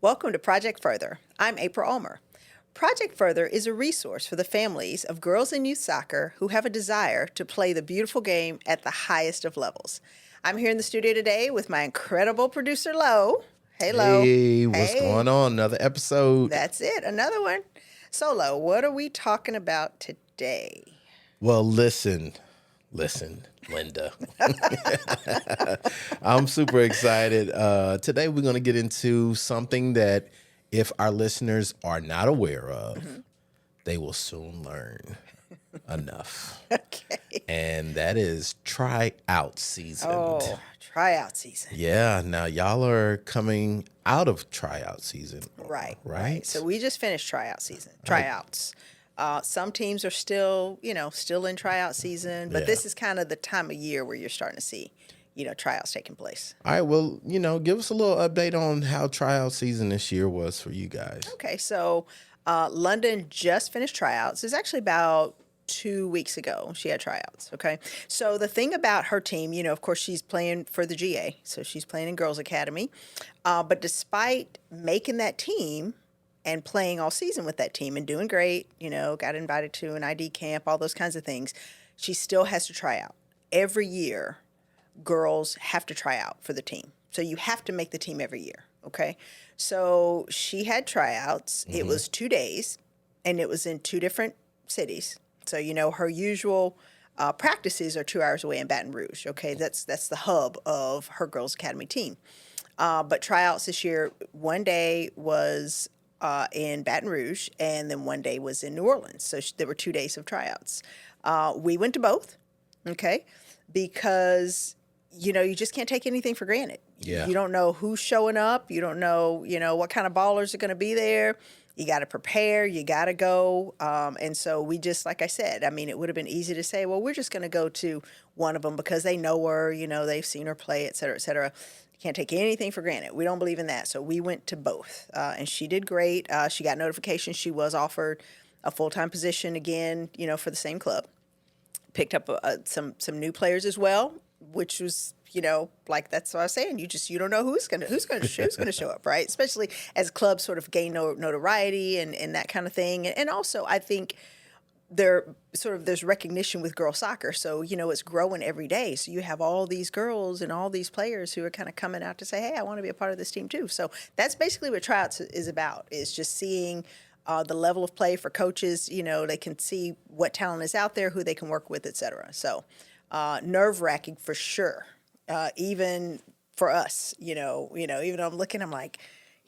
Welcome to Project Further. I'm April Ulmer. Project Further is a resource for the families of girls and youth soccer who have a desire to play the beautiful game at the highest of levels. I'm here in the studio today with my incredible producer, Lo. Hey, Lo. Hey, what's Hey. going on? Another episode. That's it, another one. So, Lo, what are we talking about today? Well, listen, Linda. I'm super excited. Today we're going to get into something that if our listeners are not aware of, they will soon learn enough. Okay. And that is tryout season. Oh, tryout season. Yeah, now y'all are coming out of tryout season. Right. So we just finished tryout season, tryouts. Some teams are still in tryout season, but this is kind of the time of year where you're starting to see, tryouts taking place. All right, well, give us a little update on how tryout season this year was for you guys. Okay, so London just finished tryouts. It's actually about 2 weeks ago she had tryouts. Okay, so the thing about her team, of course, she's playing for the GA, so she's playing in Girls Academy. But despite making that team and playing all season with that team and doing great, got invited to an ID camp, all those kinds of things, she still has to try out. Every year, girls have to try out for the team. So you have to make the team every year, okay? So she had tryouts. It was 2 days, and it was in 2 different cities. So, her usual practices are 2 hours away in Baton Rouge, okay? That's the hub of her Girls Academy team. But tryouts this year, one day was in Baton Rouge, and then one day was in New Orleans. So there were 2 days of tryouts. We went to both, okay, because, you just can't take anything for granted. Yeah. You don't know who's showing up. You don't know, what kind of ballers are going to be there. You got to prepare. You got to go. And so we just, like I said, it would have been easy to say, well, we're just going to go to one of them because they know her, they've seen her play, et cetera, et cetera. Can't take anything for granted. We don't believe in that. So we went to both, and she did great. She got notification she was offered a full-time position again, for the same club. Picked up some new players as well, which was, that's what I was saying. You don't know who's gonna show up, right? Especially as clubs sort of gain notoriety and that kind of thing. And also, I think there's recognition with girl soccer. So, it's growing every day. So you have all these girls and all these players who are kind of coming out to say, hey, I want to be a part of this team too. So that's basically what tryouts is about, is just seeing the level of play for coaches. They can see what talent is out there, who they can work with, et cetera. So nerve-wracking for sure. Even for us, even though I'm looking, I'm like,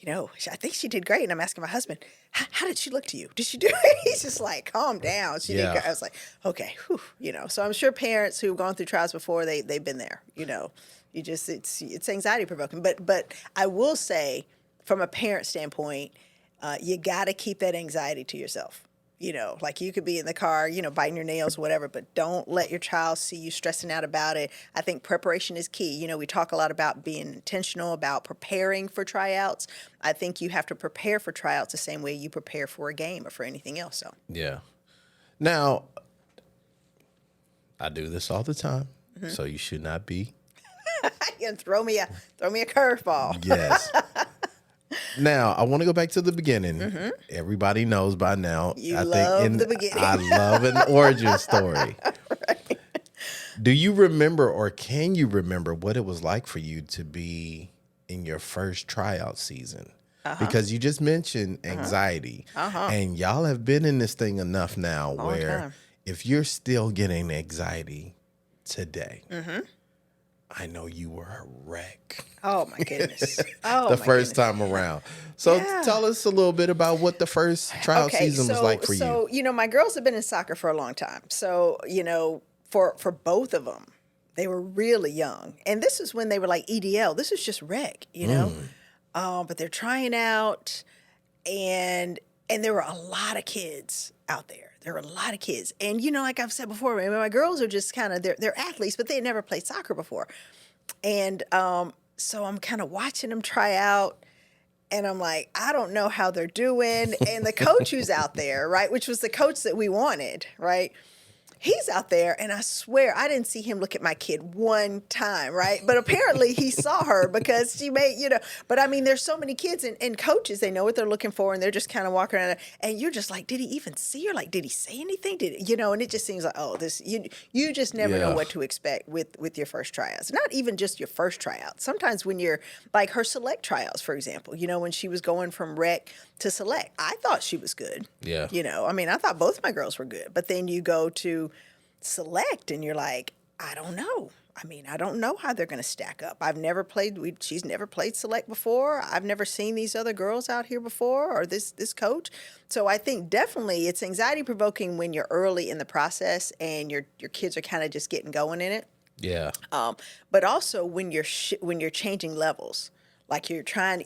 I think she did great. And I'm asking my husband, how did she look to you? Did she do it? He's just like, calm down. She did great. I was like, okay, whew, So I'm sure parents who've gone through trials before, they've been there, it's anxiety provoking. But I will say, from a parent standpoint, you got to keep that anxiety to yourself. Like you could be in the car, biting your nails, whatever, but don't let your child see you stressing out about it. I think preparation is key. We talk a lot about being intentional, about preparing for tryouts. I think you have to prepare for tryouts the same way you prepare for a game or for anything else. So Yeah. Now, I do this all the time, so you should not be. you throw me a curveball. Yes. Now, I want to go back to the beginning. Everybody knows by now. You love the beginning. I love an origin story. Right. Do you remember, or can you remember, what it was like for you to be in your first tryout season? Because you just mentioned anxiety. And y'all have been in this thing enough now where if you're still getting anxiety today, I know you were a wreck. Oh, my goodness. The first time around. So tell us a little bit about what the first tryout season was like for you. So, my girls have been in soccer for a long time. So, for both of them, they were really young. And this is when they were like EDL. This is just rec, but they're trying out, and there were a lot of kids out there. There were a lot of kids. And, like I've said before, my girls are just kind of, they're athletes, but they had never played soccer before. And so I'm kind of watching them try out, and I'm like, I don't know how they're doing. And the coach who's out there, right, which was the coach that we wanted, right, he's out there, and I swear I didn't see him look at my kid one time, right? But apparently he saw her because she made, but I mean, there's so many kids and coaches, they know what they're looking for, and they're just kind of walking around, and you're just like, did he even see her? Like, did he say anything? And it just seems like, oh, you just never know what to expect with your first tryouts. Not even just your first tryout. Sometimes when you're, like her select tryouts, for example, when she was going from rec to select, I thought she was good. Yeah. I mean, I thought both my girls were good, but then you go to select and you're like, I don't know. I mean, I don't know how they're going to stack up. She's never played select before. I've never seen these other girls out here before, or this coach. So I think definitely it's anxiety provoking when you're early in the process and your kids are kind of just getting going in it. Yeah. But also when you're changing levels. Like you're trying,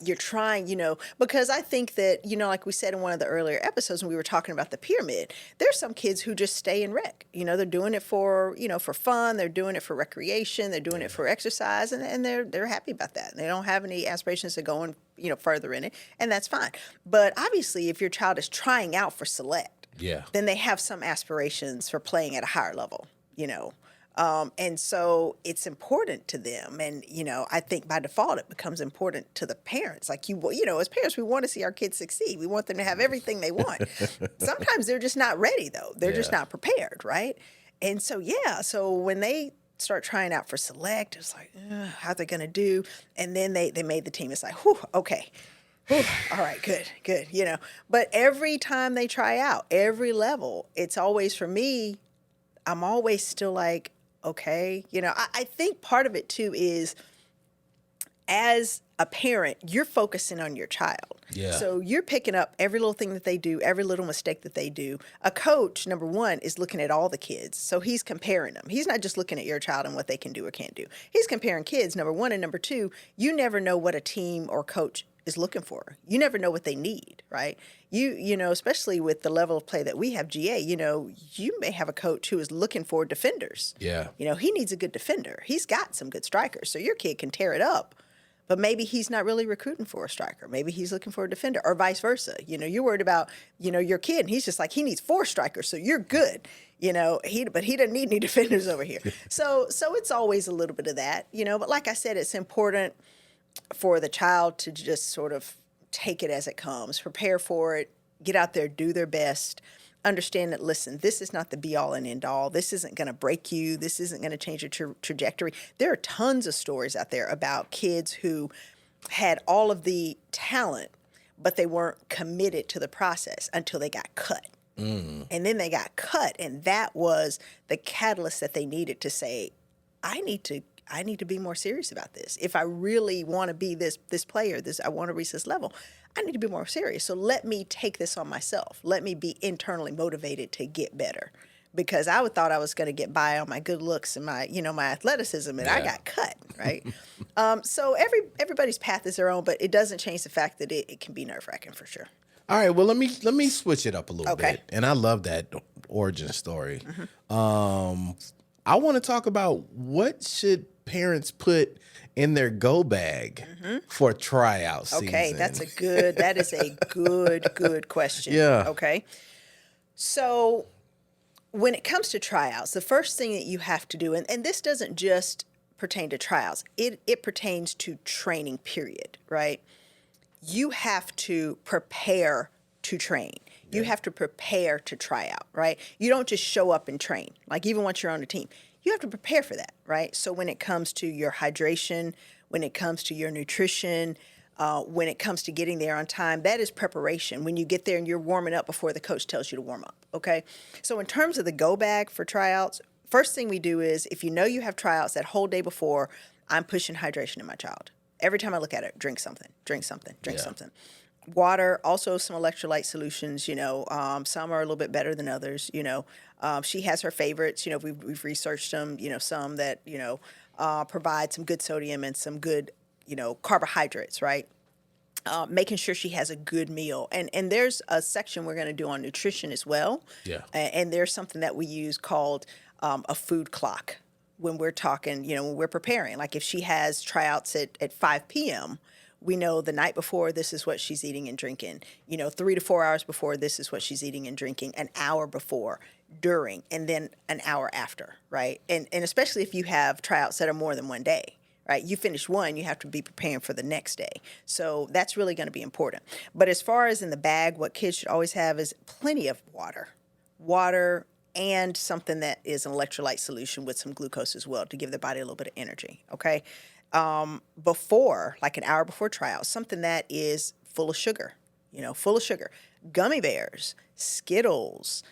because I think that, like we said in one of the earlier episodes when we were talking about the pyramid, there's some kids who just stay in rec. They're doing it for fun. They're doing it for recreation. They're doing it for exercise, and they're happy about that. They don't have any aspirations of going, further in it, and that's fine. But obviously, if your child is trying out for select, then they have some aspirations for playing at a higher level, and so it's important to them. And, I think by default, it becomes important to the parents. Like, as parents, we want to see our kids succeed. We want them to have everything they want. Sometimes they're just not ready, though. They're just not prepared, right? And so, so when they start trying out for select, it's like, how they're going to do. And then they made the team. It's like, whew, okay. Whew, all right, good, But every time they try out, every level, it's always, for me, I'm always still like, okay. I think part of it too is, as a parent, you're focusing on your child. Yeah. So you're picking up every little thing that they do, every little mistake that they do. A coach, number one, is looking at all the kids. So he's comparing them. He's not just looking at your child and what they can do or can't do. He's comparing kids, number one. And number two, you never know what a team or coach is looking for. You never know what they need, right? Especially with the level of play that we have, GA, you may have a coach who is looking for defenders. Yeah. He needs a good defender. He's got some good strikers. So your kid can tear it up, but maybe he's not really recruiting for a striker. Maybe he's looking for a defender, or vice versa. You're worried about, your kid, and he's just like, he needs 4 strikers, so you're good. But he doesn't need any defenders over here. So it's always a little bit of that, but like I said, it's important for the child to just sort of take it as it comes, prepare for it, get out there, do their best, understand that, listen, this is not the be all and end all. This isn't going to break you. This isn't going to change your trajectory. There are tons of stories out there about kids who had all of the talent, but they weren't committed to the process until they got cut. And then they got cut, and that was the catalyst that they needed to say, I need to be more serious about this. If I really want to be this player, I want to reach this level, I need to be more serious. So let me take this on myself. Let me be internally motivated to get better, because I thought I was going to get by on my good looks and my athleticism, and I got cut, right? So everybody's path is their own, but it doesn't change the fact that it can be nerve-wracking for sure. All right, well, let me switch it up a little bit. And I love that origin story. I want to talk about, what should parents put in their go bag for tryout season? Okay, that is a good question. Yeah. Okay. So when it comes to tryouts, the first thing that you have to do, and this doesn't just pertain to tryouts, it pertains to training, period, right? You have to prepare to train. You have to prepare to try out, right? You don't just show up and train. Like, even once you're on a team, you have to prepare for that, right? So when it comes to your hydration, when it comes to your nutrition, when it comes to getting there on time, that is preparation. When you get there and you're warming up before the coach tells you to warm up, okay? So in terms of the go bag for tryouts, first thing we do is, if you know you have tryouts that whole day before, I'm pushing hydration in my child. Every time I look at it, drink something. Water, also some electrolyte solutions, some are a little bit better than others, she has her favorites, we've researched them, some that, provide some good sodium and some good, carbohydrates, right? Making sure she has a good meal. And there's a section we're going to do on nutrition as well. Yeah. And there's something that we use called a food clock when we're talking, when we're preparing. Like, if she has tryouts at 5 p.m., we know the night before, this is what she's eating and drinking. 3 to 4 hours before, this is what she's eating and drinking. An hour before, during, and then an hour after, right? And especially if you have tryouts that are more than one day, right? You finish one, you have to be preparing for the next day. So that's really going to be important. But as far as in the bag, what kids should always have is plenty of water, and something that is an electrolyte solution with some glucose as well to give their body a little bit of energy, okay? Before, like an hour before trial, something that is full of sugar, gummy bears, Skittles,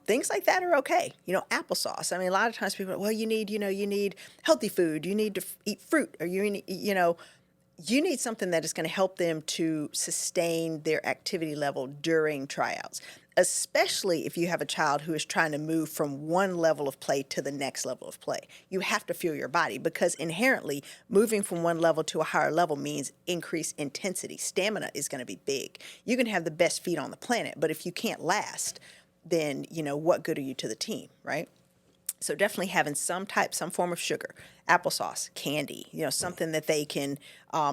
things like that are okay. Applesauce. I mean, a lot of times people are, well, you need healthy food. You need to eat fruit, or you need something that is going to help them to sustain their activity level during tryouts, especially if you have a child who is trying to move from one level of play to the next level of play. You have to fuel your body, because inherently moving from one level to a higher level means increased intensity. Stamina is going to be big. You can have the best feet on the planet, but if you can't last, then, what good are you to the team, right? So definitely having some form of sugar, applesauce, candy, something that they can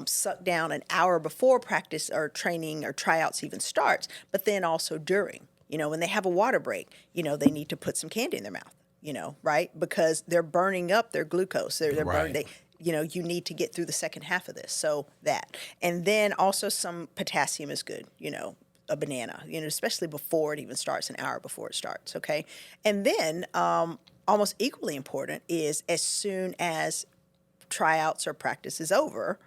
suck down an hour before practice or training or tryouts even starts, but then also during. When they have a water break, they need to put some candy in their mouth, right? Because they're burning up their glucose. They're Right. burning, you need to get through the second half of this. So that. And then also some potassium is good, a banana, especially before it even starts, an hour before it starts, okay? And then almost equally important is as soon as tryouts or practice is over,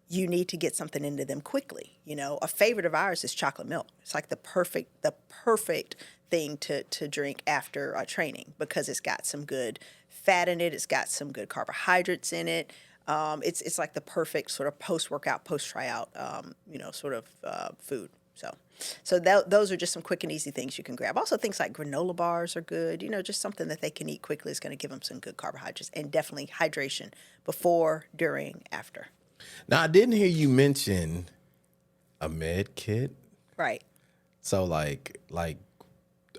you need to get something into them quickly. A favorite of ours is chocolate milk. It's like the perfect thing to drink after training, because it's got some good fat in it. It's got some good carbohydrates in it. It's like the perfect sort of post-workout, post-tryout, food. So those are just some quick and easy things you can grab. Also, things like granola bars are good. Just something that they can eat quickly is going to give them some good carbohydrates, and definitely hydration before, during, after. Now, I didn't hear you mention a med kit. Right. So, like,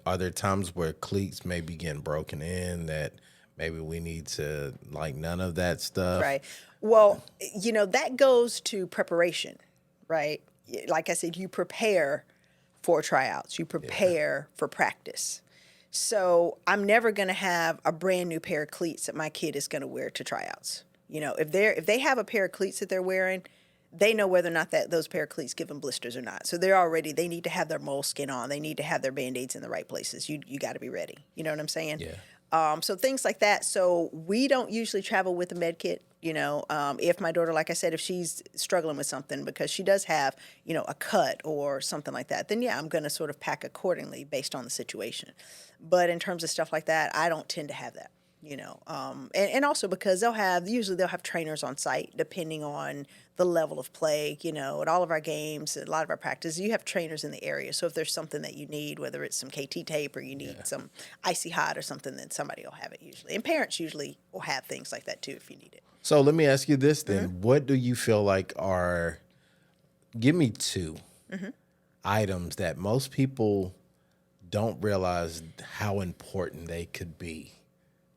are there times where cleats may be getting broken in that maybe we need to, none of that stuff? Right. Well, that goes to preparation, right? Like I said, you prepare for tryouts. You prepare for practice. So I'm never going to have a brand new pair of cleats that my kid is going to wear to tryouts. If they have a pair of cleats that they're wearing, they know whether or not those pair of cleats give them blisters or not. So they need to have their moleskin on. They need to have their Band-Aids in the right places. You got to be ready. You know what I'm saying? Yeah. So things like that. So we don't usually travel with a med kit. If my daughter, like I said, if she's struggling with something because she does have, a cut or something like that, then I'm going to sort of pack accordingly based on the situation. But in terms of stuff like that, I don't tend to have that. And also because they'll have trainers on site depending on the level of play, at all of our games, a lot of our practices, you have trainers in the area. So if there's something that you need, whether it's some KT tape or you need some icy hot or something, then somebody will have it usually. And parents usually will have things like that too if you need it. So let me ask you this then. Mm-hmm. What do you feel like give me two items that most people don't realize how important they could be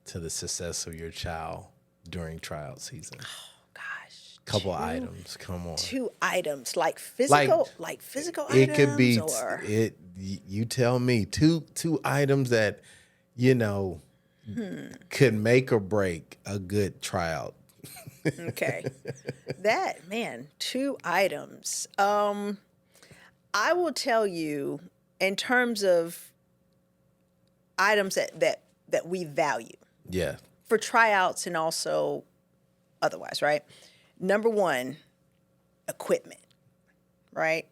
to the success of your child during tryout season? Oh gosh. Couple items. Come on. 2 items, like physical items. It could be or... you tell me. Two items that, could make or break a good tryout. Okay. 2 items. I will tell you, in terms of items that we value. Yeah. For tryouts and also otherwise, right? Number 1, equipment, right?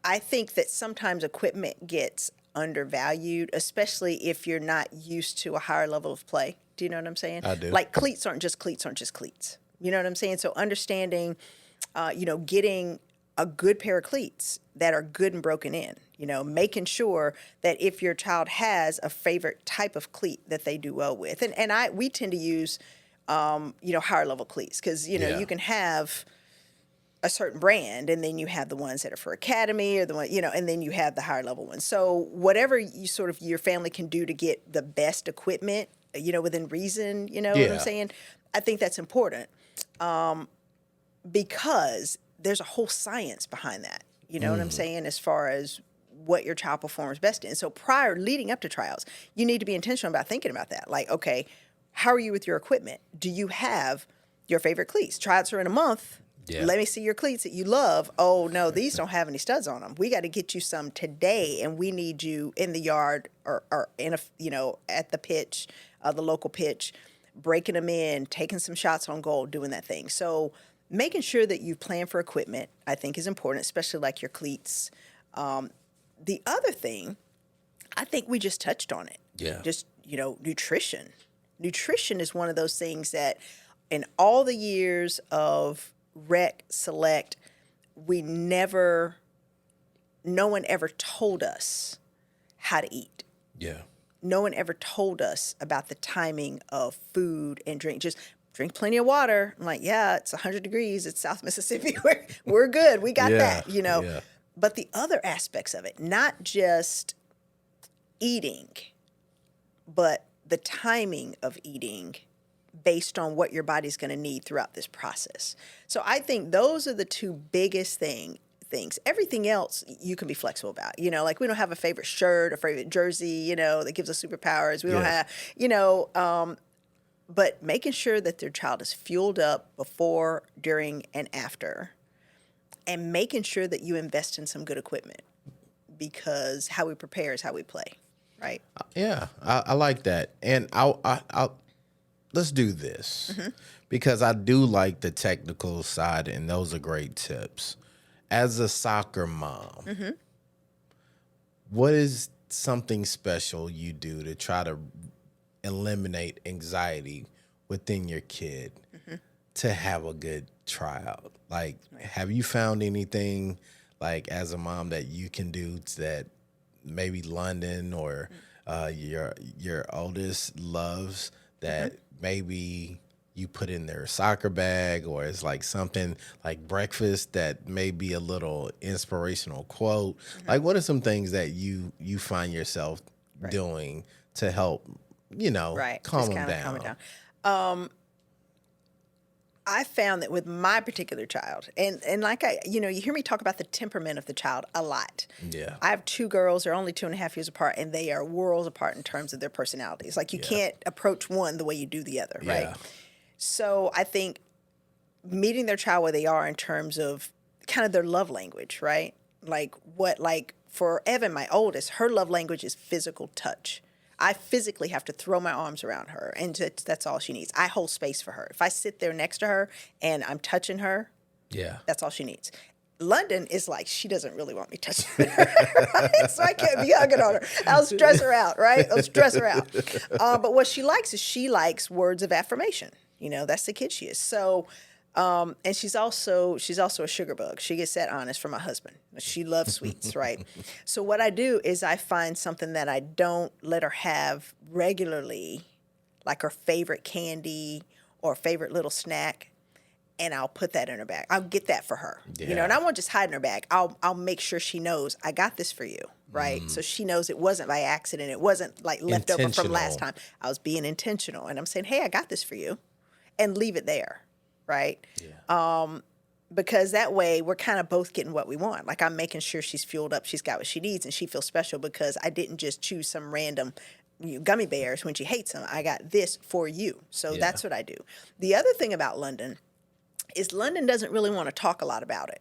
I think that sometimes equipment gets undervalued, especially if you're not used to a higher level of play. Do you know what I'm saying? I do. Like cleats aren't just cleats. You know what I'm saying? So understanding, getting a good pair of cleats that are good and broken in, making sure that if your child has a favorite type of cleat that they do well with. And we tend to use, higher level cleats because, you can have a certain brand and then you have the ones that are for academy or the one, and then you have the higher level ones. So whatever you sort of your family can do to get the best equipment, within reason, what I'm saying? I think that's important because there's a whole science behind that. You know what I'm saying? As far as what your child performs best in. So leading up to tryouts, you need to be intentional about thinking about that. Like, okay, how are you with your equipment? Do you have your favorite cleats? Tryouts are in a month. Yeah. Let me see your cleats that you love. Oh no, these don't have any studs on them. We got to get you some today, and we need you in the yard or in at the pitch, the local pitch, breaking them in, taking some shots on goal, doing that thing. So making sure that you plan for equipment, I think, is important, especially like your cleats. The other thing, I think we just touched on it. Yeah. Just, nutrition. Nutrition is one of those things that in all the years of rec, select, no one ever told us how to eat. Yeah. No one ever told us about the timing of food and drink. Just drink plenty of water. I'm like, yeah, it's 100 degrees. It's South Mississippi. We're good. We got that, Yeah. But the other aspects of it, not just eating, but the timing of eating based on what your body's going to need throughout this process. So I think those are the two biggest things. Everything else you can be flexible about. Like we don't have a favorite shirt or favorite jersey, that gives us superpowers. We don't have, but making sure that their child is fueled up before, during, and after, and making sure that you invest in some good equipment, because how we prepare is how we play, right? Yeah, I like that. And I'll let's do this because I do like the technical side, and those are great tips. As a soccer mom, what is something special you do to try to eliminate anxiety within your kid to have a good tryout? Like, have you found anything like as a mom that you can do that maybe London or your oldest loves that maybe you put in their soccer bag, or it's like something like breakfast that may be a little inspirational quote? Like, what are some things that you find yourself doing to help, calm them down? Calm it down. I found that with my particular child, and like you hear me talk about the temperament of the child a lot. Yeah. I have two girls. They're only 2.5 years apart, and they are worlds apart in terms of their personalities. Like you can't approach one the way you do the other, right? Yeah. So I think meeting their child where they are in terms of kind of their love language, right? Like for Evan, my oldest, her love language is physical touch. I physically have to throw my arms around her, and that's all she needs. I hold space for her. If I sit there next to her and I'm touching her, that's all she needs. London is like, she doesn't really want me touching her, right? So I can't be hugging on her. I'll stress her out, right? But what she likes words of affirmation. That's the kid she is. So, and she's also a sugar bug. She gets that honest from my husband. She loves sweets, right? So what I do is I find something that I don't let her have regularly, like her favorite candy or favorite little snack, and I'll put that in her bag. I'll get that for her, and I won't just hide in her bag. I'll make sure she knows I got this for you, right? So she knows it wasn't by accident. It wasn't like left over from last time. I was being intentional, and I'm saying, hey, I got this for you, and leave it there, right? Yeah. Because that way we're kind of both getting what we want. Like I'm making sure she's fueled up, she's got what she needs, and she feels special because I didn't just choose some random gummy bears when she hates them. I got this for you. So that's what I do. The other thing about London is London doesn't really want to talk a lot about it.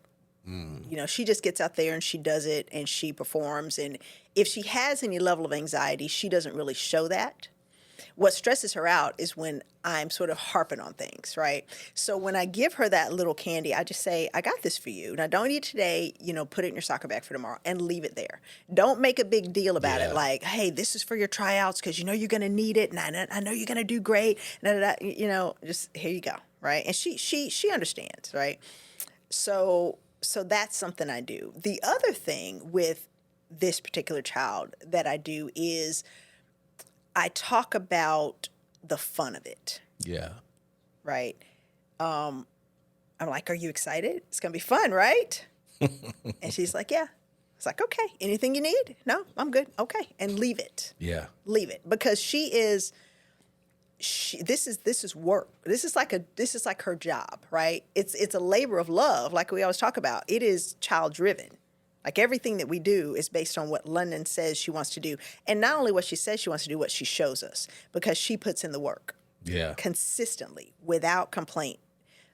She just gets out there and she does it and she performs. And if she has any level of anxiety, she doesn't really show that. What stresses her out is when I'm sort of harping on things, right? So when I give her that little candy, I just say, I got this for you. Now, don't eat today, put it in your soccer bag for tomorrow and leave it there. Don't make a big deal about it like, hey, this is for your tryouts because you're going to need it and I know you're going to do great. Just here you go, right? And she understands, right? So that's something I do. The other thing with this particular child that I do is I talk about the fun of it. Yeah. Right. I'm like, are you excited? It's going to be fun, right? And she's like, yeah. It's like, okay, anything you need? No, I'm good. Okay. And leave it. Yeah. Leave it. Because she is this is work. This is like her job, right? It's a labor of love, like we always talk about. It is child driven. Like everything that we do is based on what London says she wants to do, and not only what she says she wants to do, what she shows us, because she puts in the work, consistently without complaint,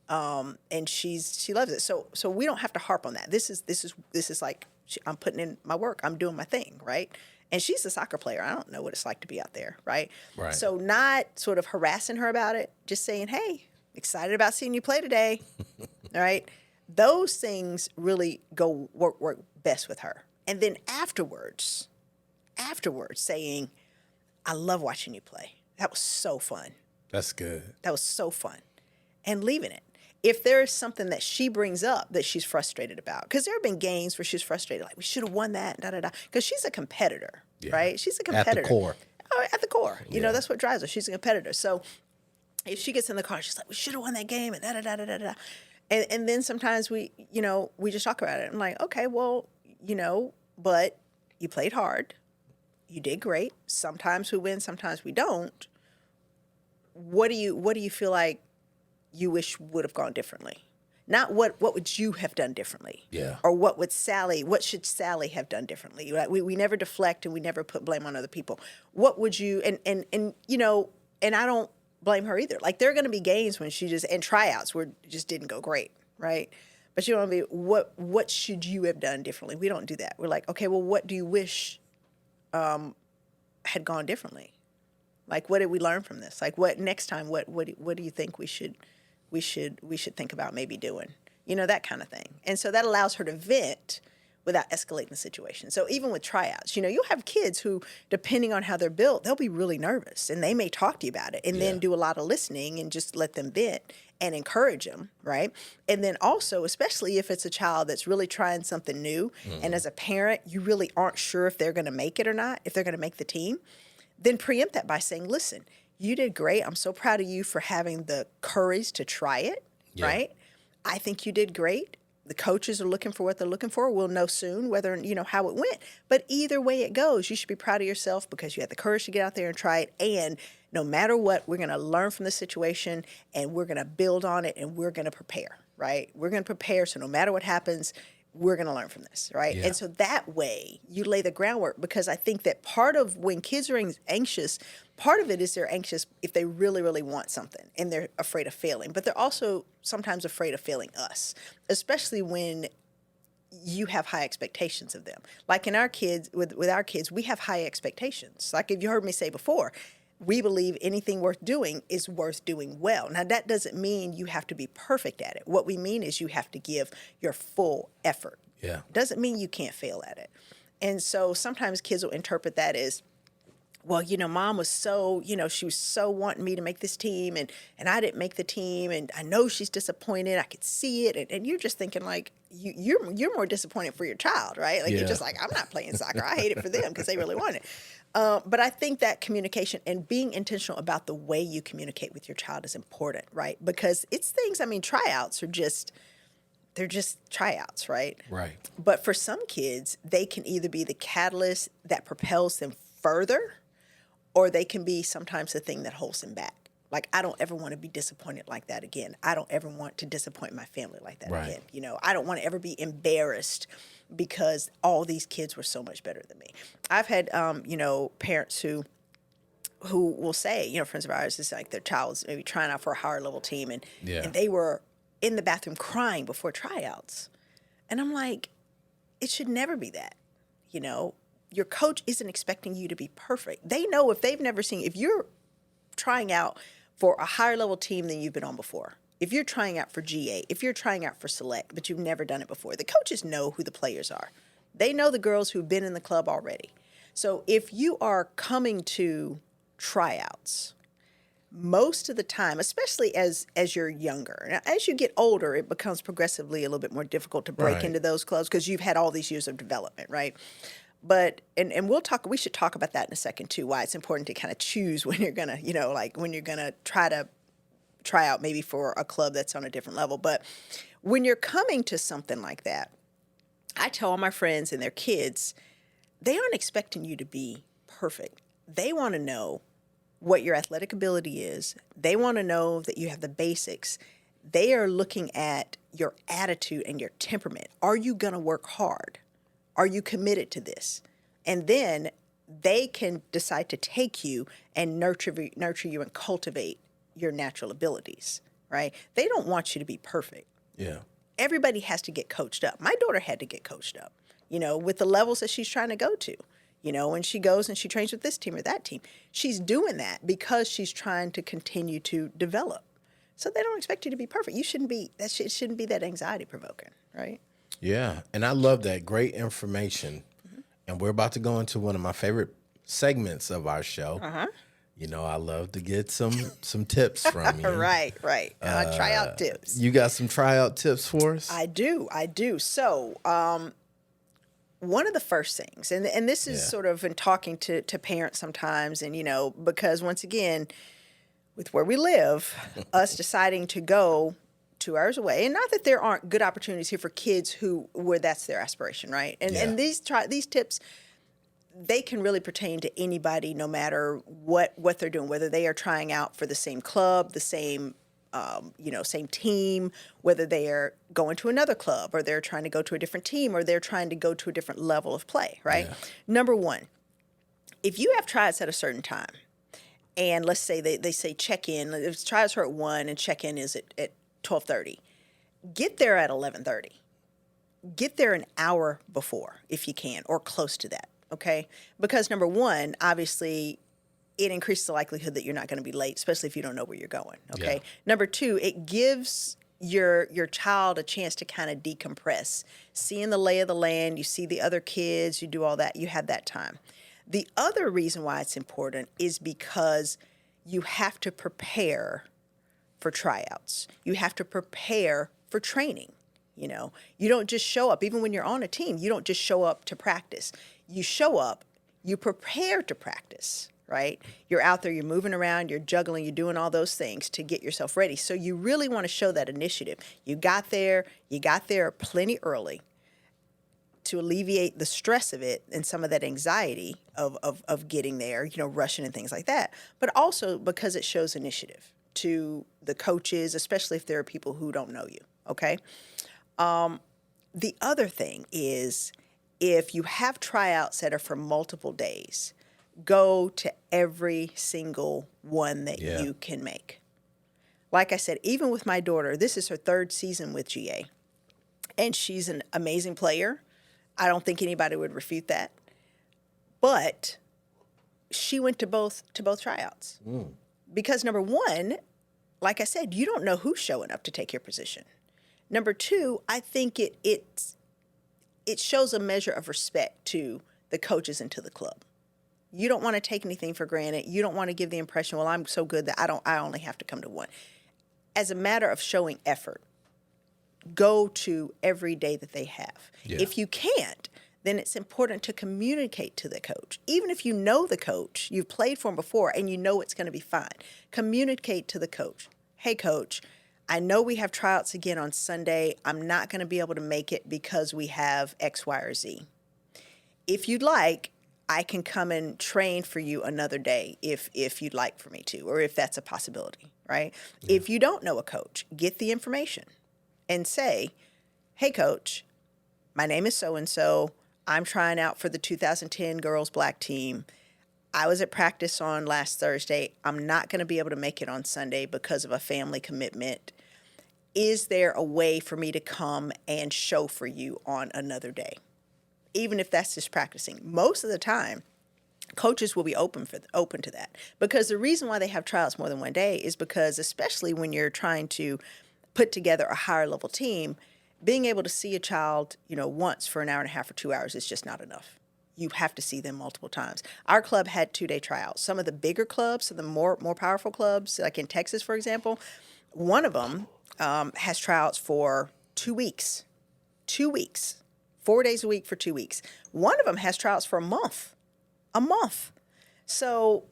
and she loves it. So we don't have to harp on that. This is like I'm putting in my work. I'm doing my thing, right? And she's a soccer player. I don't know what it's like to be out there, right? Right. So not sort of harassing her about it, just saying, hey, excited about seeing you play today, all right? Those things really work best with her. And then afterwards saying, I love watching you play. That was so fun. That's good. That was so fun. And leaving it. If there is something that she brings up that she's frustrated about, because there have been games where she's frustrated, like we should have won that, because she's a competitor, right? She's a competitor. At the core. Oh, at the core. You know, that's what drives her. She's a competitor. So if she gets in the car, she's like, we should have won that game, and And then sometimes we just talk about it. I'm like, okay, well, but you played hard. You did great. Sometimes we win, sometimes we don't. What do you feel like you wish would have gone differently? Not what would you have done differently? Yeah. Or what should Sally have done differently? Like, we never deflect and we never put blame on other people. What would you, and I don't blame her either. Like, there are going to be games when and tryouts where it just didn't go great, right? But you want to be, what should you have done differently? We don't do that. We're like, okay, well, what do you wish had gone differently? Like, what did we learn from this? Like, what next time? What do you think we should think about maybe doing? That kind of thing. And so that allows her to vent without escalating the situation. So even with tryouts, you'll have kids who, depending on how they're built, they'll be really nervous and they may talk to you about it and then do a lot of listening and just let them vent and encourage them, right? And then also, especially if it's a child that's really trying something new, and as a parent, you really aren't sure if they're going to make it or not, if they're going to make the team, then preempt that by saying, listen, you did great. I'm so proud of you for having the courage to try it, right? I think you did great. The coaches are looking for what they're looking for. We'll know soon whether, how it went. But either way it goes, you should be proud of yourself because you had the courage to get out there and try it. And no matter what, we're going to learn from the situation and we're going to build on it and we're going to prepare, right? We're going to prepare so no matter what happens, we're going to learn from this, right? And so that way you lay the groundwork, because I think that part of when kids are anxious, part of it is they're anxious if they really, really want something and they're afraid of failing. But they're also sometimes afraid of failing us, especially when you have high expectations of them. Like in our kids, with our kids, we have high expectations. Like if you heard me say before, we believe anything worth doing is worth doing well. Now, that doesn't mean you have to be perfect at it. What we mean is you have to give your full effort. Yeah. Doesn't mean you can't fail at it. And so sometimes kids will interpret that as, well, mom was so, she was so wanting me to make this team and I didn't make the team and I know she's disappointed. I could see it. And you're just thinking like, you're more disappointed for your child, right? Like you're just like, I'm not playing soccer. I hate it for them because they really want it. But I think that communication and being intentional about the way you communicate with your child is important, right? Because it's things, tryouts are they're just tryouts, right? Right. But for some kids, they can either be the catalyst that propels them further, or they can be sometimes the thing that holds them back. Like, I don't ever want to be disappointed like that again. I don't ever want to disappoint my family like that again. I don't want to ever be embarrassed because all these kids were so much better than me. I've had, parents who will say, friends of ours, it's like their child's maybe trying out for a higher level team and they were in the bathroom crying before tryouts. And I'm like, it should never be that, Your coach isn't expecting you to be perfect. They know if you're trying out for a higher level team than you've been on before, if you're trying out for GA, if you're trying out for select, but you've never done it before, the coaches know who the players are. They know the girls who've been in the club already. So if you are coming to tryouts, most of the time, especially as you're younger, now, as you get older, it becomes progressively a little bit more difficult to break into those clubs because you've had all these years of development, right? But, and we should talk about that in a second too, why it's important to kind of choose when you're going to, when you're going to try out maybe for a club that's on a different level. But when you're coming to something like that, I tell all my friends and their kids, they aren't expecting you to be perfect. They want to know what your athletic ability is. They want to know that you have the basics. They are looking at your attitude and your temperament. Are you going to work hard? Are you committed to this? And then they can decide to take you and nurture you and cultivate your natural abilities, right? They don't want you to be perfect. Yeah. Everybody has to get coached up. My daughter had to get coached up, with the levels that she's trying to go to. When she goes and she trains with this team or that team, she's doing that because she's trying to continue to develop. So they don't expect you to be perfect. You shouldn't be, it shouldn't be that anxiety provoking, right? Yeah. And I love that. Great information. And we're about to go into one of my favorite segments of our show. I love to get some tips from you. Right. Tryout tips. You got some tryout tips for us? I do. So, one of the first things, and this is sort of in talking to parents sometimes, and, because once again, with where we live, us deciding to go 2 hours away, and not that there aren't good opportunities here for kids where that's their aspiration, right? And these tips, they can really pertain to anybody, no matter what they're doing, whether they are trying out for the same club, the same same team, whether they are going to another club or they're trying to go to a different team or they're trying to go to a different level of play, right? Yeah. Number one, if you have tryouts at a certain time, and let's say they say check in, if tryouts are at 1 and check in is at 12:30, get there at 11:30. Get there an hour before if you can, or close to that, okay? Because number one, obviously, it increases the likelihood that you're not going to be late, especially if you don't know where you're going, okay? Yeah. Number two, it gives your child a chance to kind of decompress. Seeing the lay of the land, you see the other kids, you do all that, you have that time. The other reason why it's important is because you have to prepare for tryouts. You have to prepare for training. You don't just show up. Even when you're on a team, you don't just show up to practice. You show up, you prepare to practice, right? You're out there, you're moving around, you're juggling, you're doing all those things to get yourself ready. So you really want to show that initiative. You got there plenty early to alleviate the stress of it and some of that anxiety of getting there, rushing and things like that. But also because it shows initiative to the coaches, especially if there are people who don't know you, okay? The other thing is, if you have tryouts that are for multiple days, go to every single one that you can make. Like I said, even with my daughter, this is her 3rd season with GA, and she's an amazing player. I don't think anybody would refute that. But she went to both tryouts. Because number one, like I said, you don't know who's showing up to take your position. Number two, I think it shows a measure of respect to the coaches and to the club. You don't want to take anything for granted. You don't want to give the impression, well, I'm so good that I only have to come to one. As a matter of showing effort, go to every day that they have. Yeah. If you can't, then it's important to communicate to the coach. Even if you know the coach, you've played for him before, and you know it's going to be fine. Communicate to the coach. Hey, coach, I know we have tryouts again on Sunday. I'm not going to be able to make it because we have X, Y, or Z. If you'd like, I can come and train for you another day if you'd like for me to, or if that's a possibility, right? Yeah. If you don't know a coach, get the information and say, hey, coach, my name is so-and-so. I'm trying out for the 2010 girls black team. I was at practice on last Thursday. I'm not going to be able to make it on Sunday because of a family commitment. Is there a way for me to come and show for you on another day? Even if that's just practicing. Most of the time, coaches will be open to that. Because the reason why they have tryouts more than one day is because, especially when you're trying to put together a higher level team, being able to see a child, once for an hour and a half or 2 hours is just not enough. You have to see them multiple times. Our club had 2-day tryouts. Some of the bigger clubs, some of the more powerful clubs, like in Texas, for example, one of them has tryouts for 2 weeks. 2 weeks. 4 days a week for 2 weeks. One of them has tryouts for a month. A month. So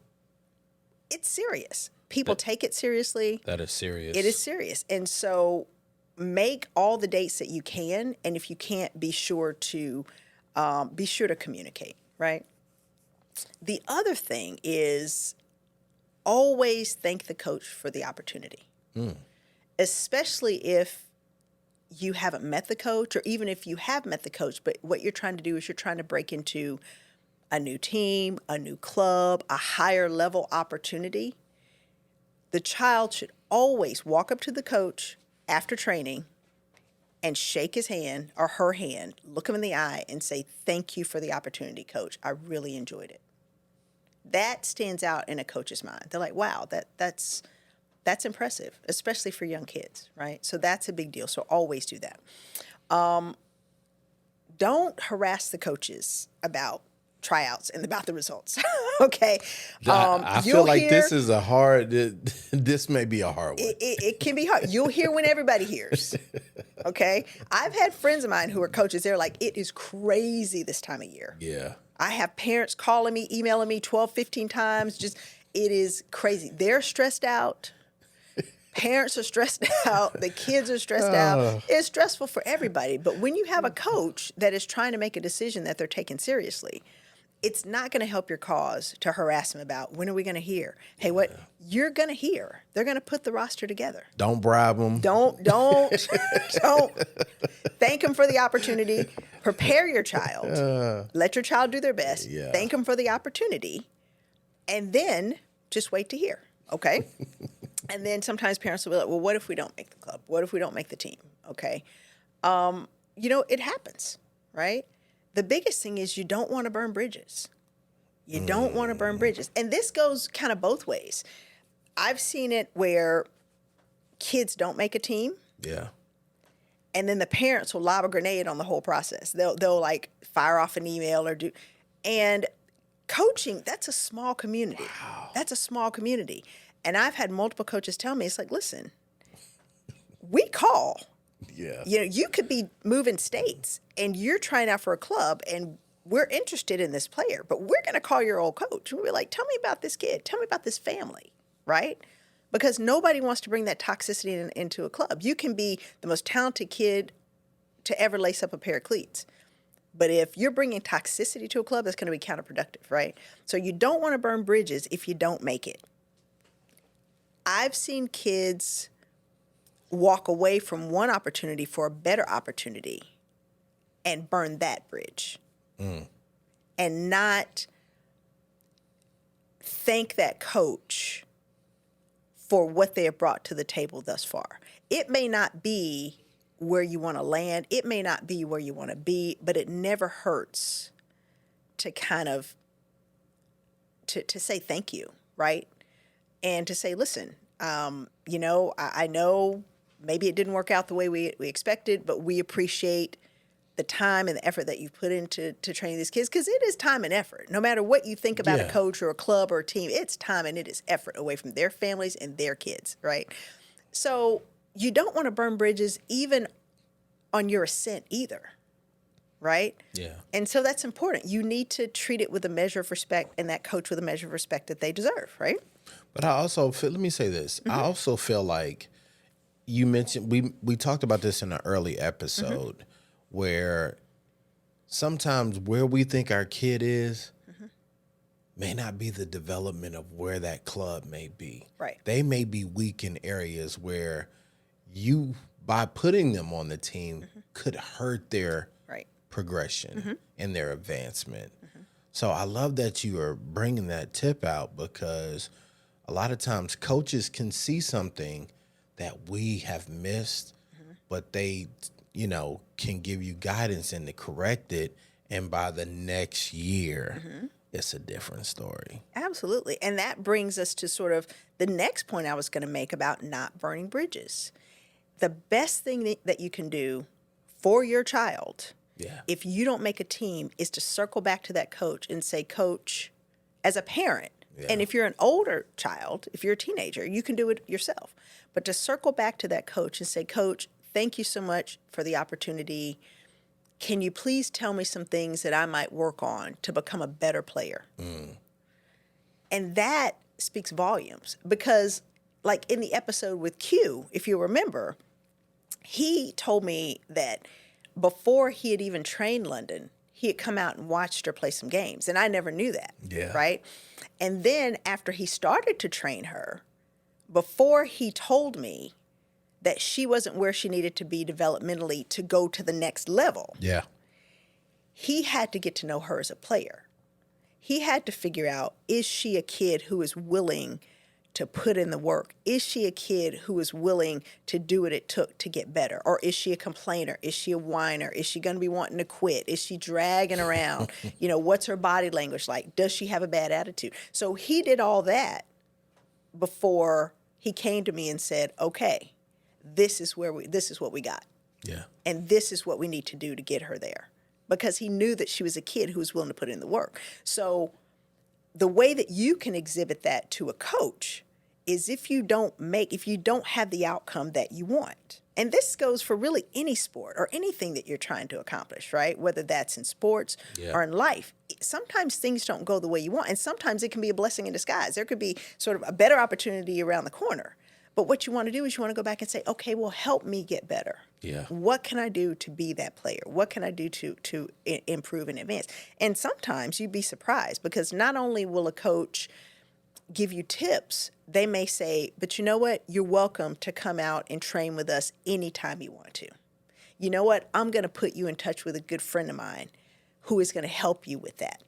it's serious. People take it seriously. That is serious. It is serious. And so make all the dates that you can, and if you can't, be sure to communicate, right? The other thing is always thank the coach for the opportunity, especially if you haven't met the coach, or even if you have met the coach, but what you're trying to do is you're trying to break into a new team, a new club, a higher level opportunity. The child should always walk up to the coach after training and shake his hand or her hand, look him in the eye and say, "Thank you for the opportunity, coach. I really enjoyed it." That stands out in a coach's mind. They're like, wow, that's impressive, especially for young kids, right? So that's a big deal. So always do that. Don't harass the coaches about tryouts and about the results. Okay. I feel like this is this may be a hard one. It can be hard. You'll hear when everybody hears. Okay. I've had friends of mine who are coaches. They're like, it is crazy this time of year. Yeah. I have parents calling me, emailing me 12, 15 times. It is crazy. They're stressed out. Parents are stressed out. The kids are stressed out. It's stressful for everybody. But when you have a coach that is trying to make a decision that they're taking seriously, it's not going to help your cause to harass them about, when are we going to hear? Hey, what you're going to hear? They're going to put the roster together. Don't bribe them. Don't thank them for the opportunity. Prepare your child. Let your child do their best. Yeah. Thank them for the opportunity, and then just wait to hear. Okay. And then sometimes parents will be like, well, what if we don't make the club? What if we don't make the team? Okay. It happens, right? The biggest thing is you don't want to burn bridges. You don't want to burn bridges. And this goes kind of both ways. I've seen it where kids don't make a team. Yeah. And then the parents will lob a grenade on the whole process. They'll like fire off an email or do. And coaching, that's a small community. Wow. That's a small community. And I've had multiple coaches tell me, it's like, listen, we call. Yeah. You could be moving states and you're trying out for a club and we're interested in this player, but we're going to call your old coach. We're like, tell me about this kid. Tell me about this family, right? Because nobody wants to bring that toxicity into a club. You can be the most talented kid to ever lace up a pair of cleats. But if you're bringing toxicity to a club, that's going to be counterproductive, right? So you don't want to burn bridges if you don't make it. I've seen kids walk away from one opportunity for a better opportunity and burn that bridge and not thank that coach for what they have brought to the table thus far. It may not be where you want to land. It may not be where you want to be, but it never hurts to kind of to say thank you, right? And to say, listen, I know maybe it didn't work out the way we expected, but we appreciate the time and the effort that you've put into training these kids, because it is time and effort. No matter what you think about a coach or a club or a team, it's time and it is effort away from their families and their kids, right? So you don't want to burn bridges even on your ascent either, right? Yeah. And so that's important. You need to treat it with a measure of respect and that coach with a measure of respect that they deserve, right? But I also feel, let me say this. I also feel like you mentioned, we talked about this in an early episode where sometimes where we think our kid is may not be the development of where that club may be. Right. They may be weak in areas where you, by putting them on the team, could hurt their progression and their advancement. So I love that you are bringing that tip out, because a lot of times coaches can see something that we have missed, but they, can give you guidance and to correct it. And by the next year, it's a different story. Absolutely. And that brings us to sort of the next point I was going to make about not burning bridges. The best thing that you can do for your child, if you don't make a team, is to circle back to that coach and say, Coach, as a parent, and if you're an older child, if you're a teenager, you can do it yourself. But to circle back to that coach and say, Coach, thank you so much for the opportunity. Can you please tell me some things that I might work on to become a better player? And that speaks volumes, because like in the episode with Q, if you remember, he told me that before he had even trained London, he had come out and watched her play some games. And I never knew that. Yeah. Right. And then after he started to train her, before he told me that she wasn't where she needed to be developmentally to go to the next level, Yeah. he had to get to know her as a player. He had to figure out, is she a kid who is willing to put in the work? Is she a kid who is willing to do what it took to get better? Or is she a complainer? Is she a whiner? Is she going to be wanting to quit? Is she dragging around? What's her body language like? Does she have a bad attitude? So he did all that before he came to me and said, okay, this is what we got. Yeah. And this is what we need to do to get her there. Because he knew that she was a kid who was willing to put in the work. So the way that you can exhibit that to a coach is if you don't have the outcome that you want. And this goes for really any sport or anything that you're trying to accomplish, right? Whether that's in sports or in life. Sometimes things don't go the way you want. And sometimes it can be a blessing in disguise. There could be sort of a better opportunity around the corner. But what you want to do is you want to go back and say, okay, well, help me get better. Yeah. What can I do to be that player? What can I do to improve and advance? And sometimes you'd be surprised because not only will a coach give you tips, they may say, but you know what? You're welcome to come out and train with us anytime you want to. You know what? I'm going to put you in touch with a good friend of mine who is going to help you with that,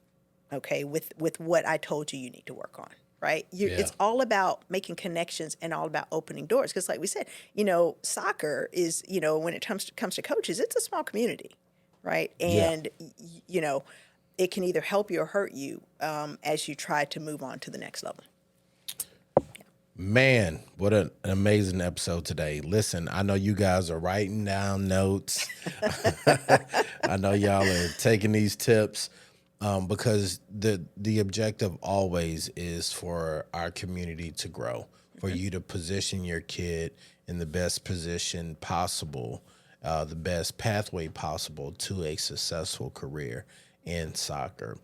okay, with what I told you need to work on. Right? It's all about making connections and all about opening doors. Because like we said, soccer is, when it comes to coaches, it's a small community, right? And, it can either help you or hurt you as you try to move on to the next level. Man, what an amazing episode today. Listen, I know you guys are writing down notes. I know y'all are taking these tips. Because the objective always is for our community to grow, for you to position your kid in the best position possible, the best pathway possible to a successful career in soccer.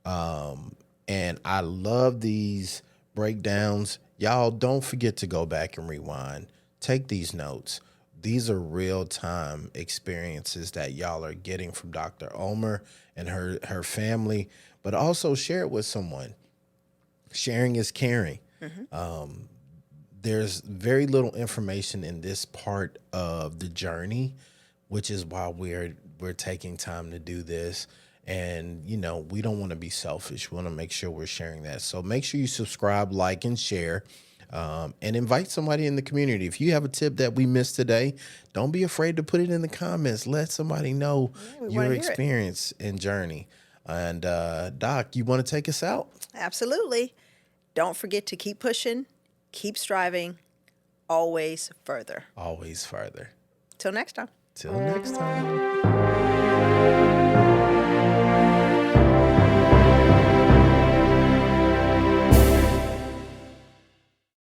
And I love these breakdowns. Y'all don't forget to go back and rewind. Take these notes. These are real-time experiences that y'all are getting from Dr. Omer and her family, but also share it with someone. Sharing is caring. There's very little information in this part of the journey, which is why we're taking time to do this. And, we don't want to be selfish. We want to make sure we're sharing that. So make sure you subscribe, like, and share. And invite somebody in the community. If you have a tip that we missed today, don't be afraid to put it in the comments. Let somebody know your experience and journey. And Doc, you want to take us out? Absolutely. Don't forget to keep pushing, keep striving, always further. Always further. Till next time. Till next time.